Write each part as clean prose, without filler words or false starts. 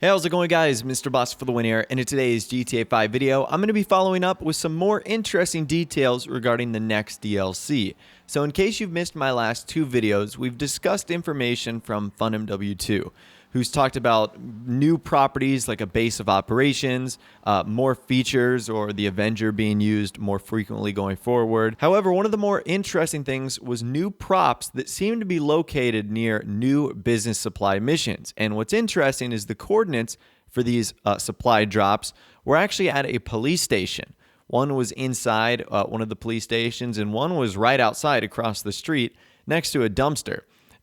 Hey, how's it going, guys? Mr. Boss for the win here, and in today's GTA 5 video, I'm going to be following up with some more interesting details regarding the next DLC. So in case you've missed my last two videos, we've discussed information from FunMW2, who's talked about new properties like a base of operations, more features, or the Avenger being used more frequently going forward. However, one of the more interesting things was new props that seem to be located near new business supply missions. And what's interesting is the coordinates for these supply drops were actually at a police station. One was inside one of the police stations, and one was right outside across the street next to a dumpster.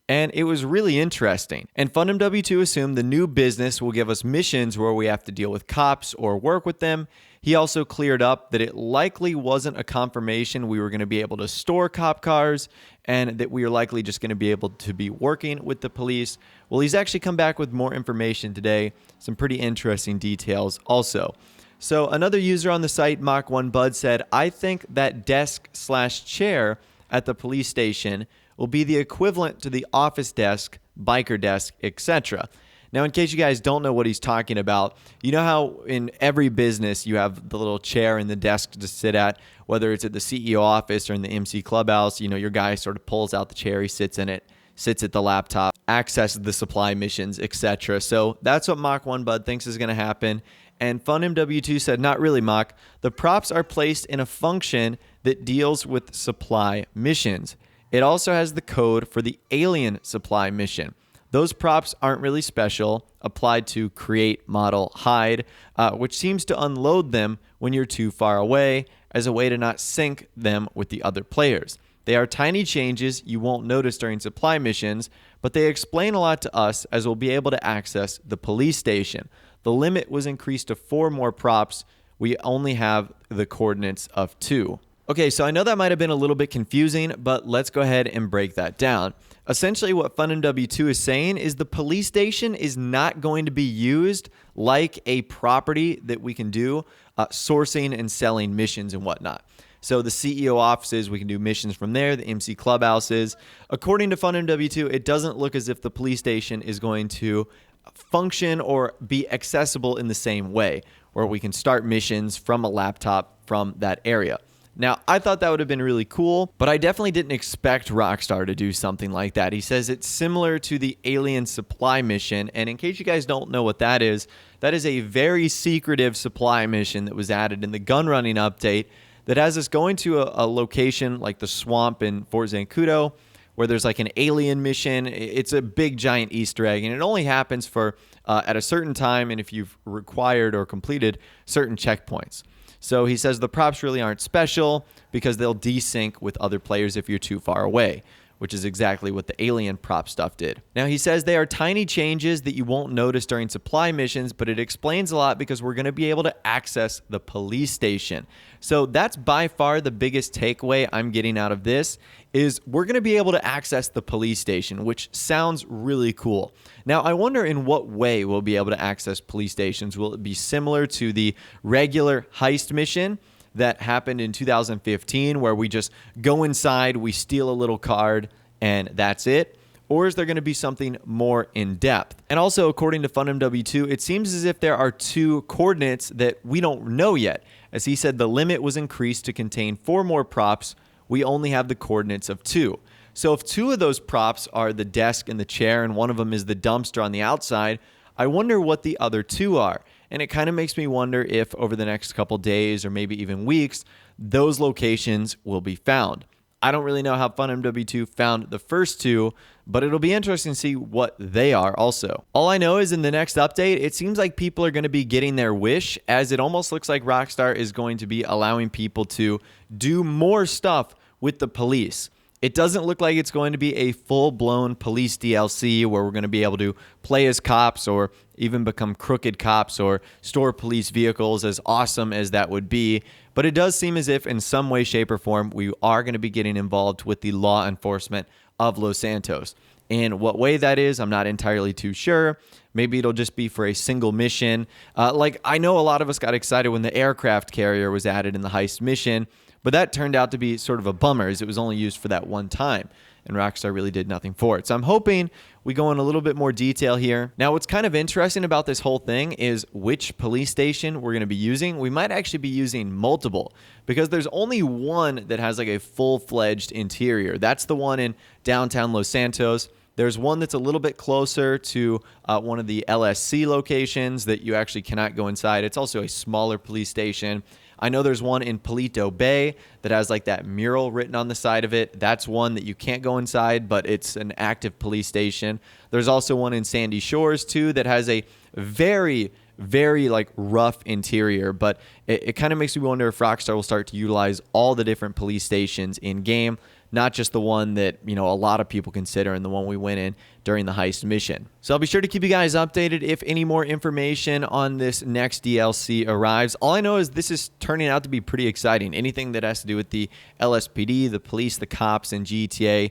And it was really interesting. And FunMW2 assumed the new business will give us missions where we have to deal with cops or work with them. He also cleared up that it likely wasn't a confirmation we were going to be able to store cop cars and that we are likely just going to be able to be working with the police. Well, he's actually come back with more information today, some pretty interesting details also. So another user on the site, Mach1Bud, said, "I think that desk/chair at the police station will be the equivalent to the office desk, biker desk, etc." Now, in case you guys don't know what he's talking about, you know how in every business you have the little chair and the desk to sit at, whether it's at the CEO office or in the MC clubhouse, you know, your guy sort of pulls out the chair, he sits in it, sits at the laptop, accesses the supply missions, etc. So that's what Mach1Bud thinks is going to happen. And FunMW2 said, "Not really, Mach. The props are placed in a function that deals with supply missions. It also has the code for the alien supply mission. Those props aren't really special, applied to create, model, hide, which seems to unload them when you're too far away as a way to not sync them with the other players. They are tiny changes you won't notice during supply missions, but they explain a lot to us as we'll be able to access the police station. The limit was increased to 4 more props. We only have the coordinates of 2. Okay, so I know that might have been a little bit confusing, but let's go ahead and break that down. Essentially, what FunMW2 is saying is the police station is not going to be used like a property that we can do sourcing and selling missions and whatnot. So the CEO offices, we can do missions from there, the MC clubhouses. According to FunMW2, it doesn't look as if the police station is going to function or be accessible in the same way, where we can start missions from a laptop from that area. Now, I thought that would have been really cool, but I definitely didn't expect Rockstar to do something like that. He says it's similar to the alien supply mission, and in case you guys don't know what that is a very secretive supply mission that was added in the gun running update that has us going to a location like the swamp in Fort Zancudo, where there's like an alien mission. It's a big giant Easter egg, and it only happens for at a certain time and if you've required or completed certain checkpoints. So he says the props really aren't special because they'll desync with other players if you're too far away, which is exactly what the alien prop stuff did. Now, he says they are tiny changes that you won't notice during supply missions, but it explains a lot because we're going to be able to access the police station. So that's by far the biggest takeaway I'm getting out of this is we're going to be able to access the police station, which sounds really cool. Now, I wonder in what way we'll be able to access police stations. Will it be similar to the regular heist mission that happened in 2015 where we just go inside, we steal a little card, and that's it? Or is there going to be something more in depth? And also, according to FunMW2, it seems as if there are 2 coordinates that we don't know yet. As he said, the limit was increased to contain 4 more props. We only have the coordinates of 2. So if 2 of those props are the desk and the chair, and one of them is the dumpster on the outside, I wonder what the other 2 are. And it kind of makes me wonder if over the next couple days or maybe even weeks, those locations will be found. I don't really know how FunMW2 found the first 2, but it'll be interesting to see what they are also. All I know is in the next update, it seems like people are going to be getting their wish, as it almost looks like Rockstar is going to be allowing people to do more stuff with the police. It doesn't look like it's going to be a full-blown police DLC where we're going to be able to play as cops or even become crooked cops or store police vehicles, as awesome as that would be. But it does seem as if in some way, shape, or form, we are going to be getting involved with the law enforcement of Los Santos. In what way that is, I'm not entirely too sure. Maybe it'll just be for a single mission. Like I know a lot of us got excited when the aircraft carrier was added in the heist mission, But that turned out to be sort of a bummer, as it was only used for that one time, and Rockstar really did nothing for it. So I'm hoping we go in a little bit more detail here. Now, what's kind of interesting about this whole thing is which police station we're going to be using. We might actually be using multiple, because there's only one that has like a full-fledged interior. That's the one in downtown Los Santos. There's one that's a little bit closer to one of the LSC locations that you actually cannot go inside. It's also a smaller police station. I know there's one in Palito Bay that has like that mural written on the side of it. That's one that you can't go inside, but it's an active police station. There's also one in Sandy Shores too that has a very like rough interior, but it kind of makes me wonder if Rockstar will start to utilize all the different police stations in game, not just the one that, you know, a lot of people consider and the one we went in during the heist mission. So I'll be sure to keep you guys updated if any more information on this next DLC arrives. All I know is this is turning out to be pretty exciting. Anything that has to do with the LSPD, the police, the cops, and GTA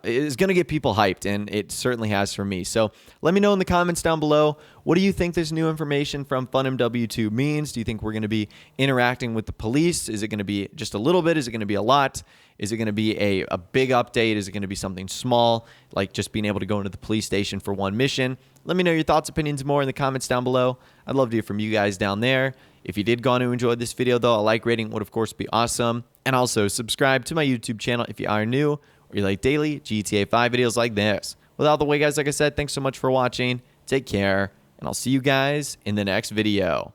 is going to get people hyped, and it certainly has for me. So let me know in the comments down below, what do you think this new information from FunMW2 means? Do you think we're going to be interacting with the police? Is it going to be just a little bit? Is it going to be a lot? Is it going to be a big update? Is it going to be something small, like just being able to go into the police station for one mission? Let me know your thoughts, opinions, more in the comments down below. I'd love to hear from you guys down there. If you did go on to enjoy this video, though, a like rating would, of course, be awesome. And also, subscribe to my YouTube channel if you are new or you like daily GTA 5 videos like this. Without the way, guys, like I said, thanks so much for watching. Take care, and I'll see you guys in the next video.